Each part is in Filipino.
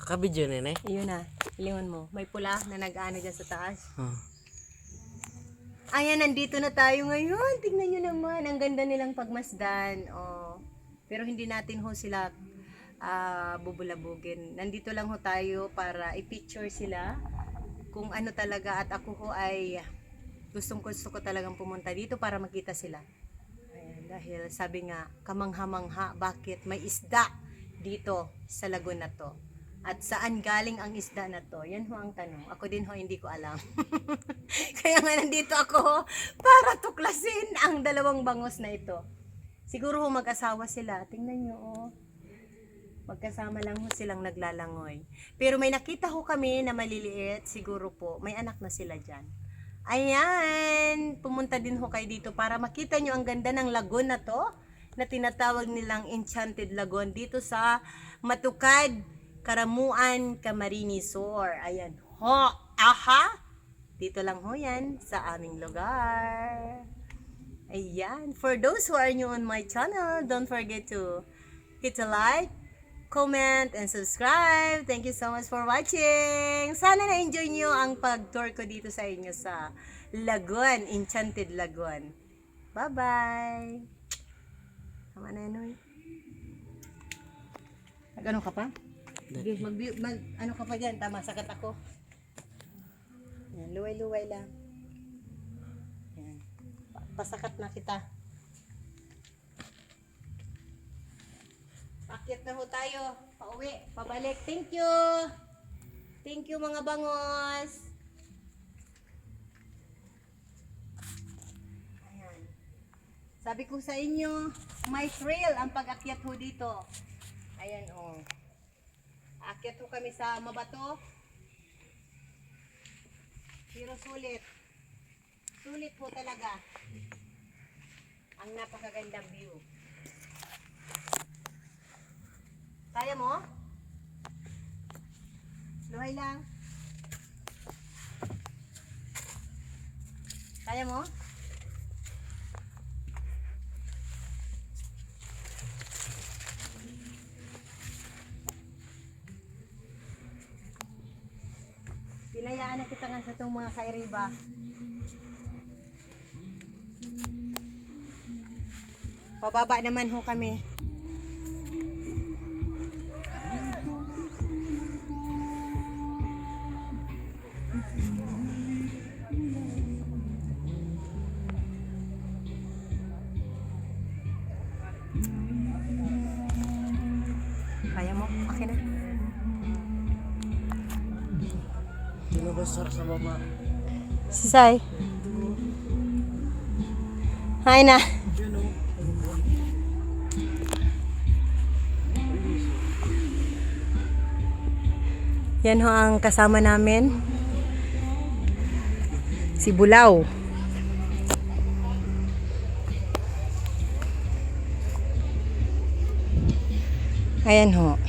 Nakabidyo na eh. Iyon na, ilingon mo. May pula na nag-ano dyan sa taas. Oh. Ayan, nandito na tayo ngayon. Tingnan nyo naman, ang ganda nilang pagmasdan. Oh. Pero hindi natin ho sila bubulabugin. Nandito lang ho tayo para i-picture sila kung ano talaga. At ako ho ay gusto ko talagang pumunta dito para makita sila. Ayan, dahil sabi nga, kamangha-mangha, bakit may isda dito sa lagoon na to? At saan galing ang isda na to? Yan ho ang tanong. Ako din ho, hindi ko alam. Kaya nga nandito ako para tuklasin ang dalawang bangos na ito. Siguro ho mag-asawa sila. Tingnan nyo oh. Magkasama lang ho silang naglalangoy. Pero may nakita ho kami na maliliit. Siguro po, may anak na sila dyan. Ayan! Pumunta din ho kayo dito para makita nyo ang ganda ng lagoon na to na tinatawag nilang Enchanted Lagoon dito sa Matukad, Karamuan, Camarines Sur. Ayan ho. Aha! Dito lang ho yan sa aming lugar. Ayan. For those who are new on my channel, don't forget to hit a like, comment, and subscribe. Thank you so much for watching. Sana na-enjoy nyo ang pag-tour ko dito sa inyo sa Lagoon, Enchanted Lagoon. Bye-bye! Tama na yan, Nag-ano ka pa? Sige, ano ka pa dyan? Tama, sakat ako. Yan, luway-luway lang. Yan. Pasakat na kita. Pakyat na ho tayo. Pauwi, pabalik. Thank you. Thank you mga bangos. Ayan. Sabi ko sa inyo, may thrill ang pag-akyat ho dito. Ayan oh. Akyat ho kami sa mabato. Pero sulit. Sulit po talaga. Ang napakagandang view. Kaya mo? Luhay lang. Kaya mo? Pinayaan na kita nga sa itong mga kairiba. Pababa naman ho kami. Kaya mo? Okay na. Binabasar sa baba. Si Sai. Hi na. Yan ho ang kasama namin. Si Bulaw. Ayan ho.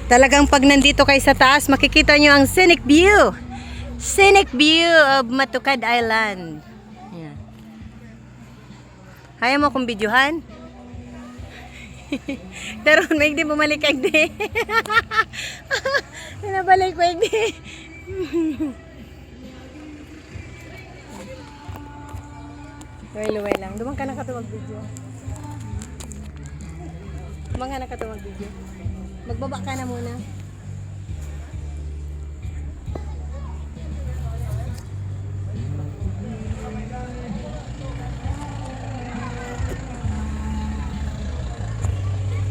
Talagang pag nandito kayo sa taas, makikita nyo ang scenic view. Scenic view of Matukad Island. Ayan. Kaya mo kong videohan? Pero may hindi bumalik kag di. Nabalik ko di. Luway-luway lang. Dumang ka na katuwag video. Dumang ka na katuwag video. Magbaba ka na muna.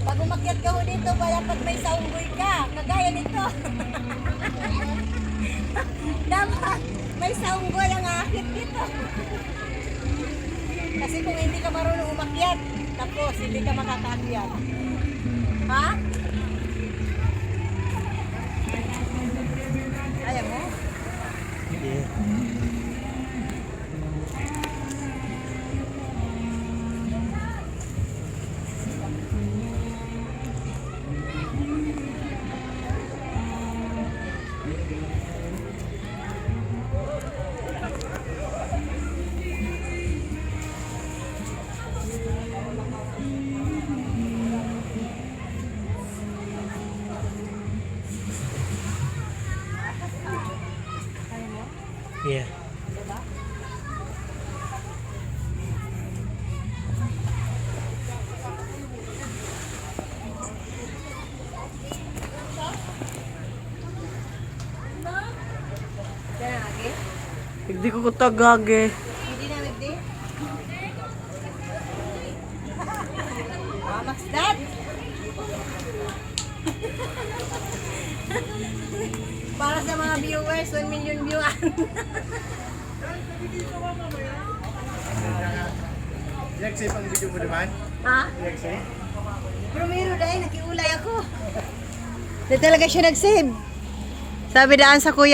Pag umakyat ka ho dito, dapat may saunggoy ka. Kagaya nito. Dapat may saunggoy ang aakit dito. Kasi kung hindi ka marunong umakyat, tapos hindi ka makakaakyat. Ha? Kaya mo? Yeah. Yeah. Diba? Diyan na lagi? Hindi ko kutagage. Hindi na nagdi? Max Dad! Para sa mga viewers, 1 million viewan. Nag-save ang video mo naman? Ha? Nag-save? Pero mayroon dahil, nakiulay ako. Hindi talaga siya nag-save. Sabi daan sa kuya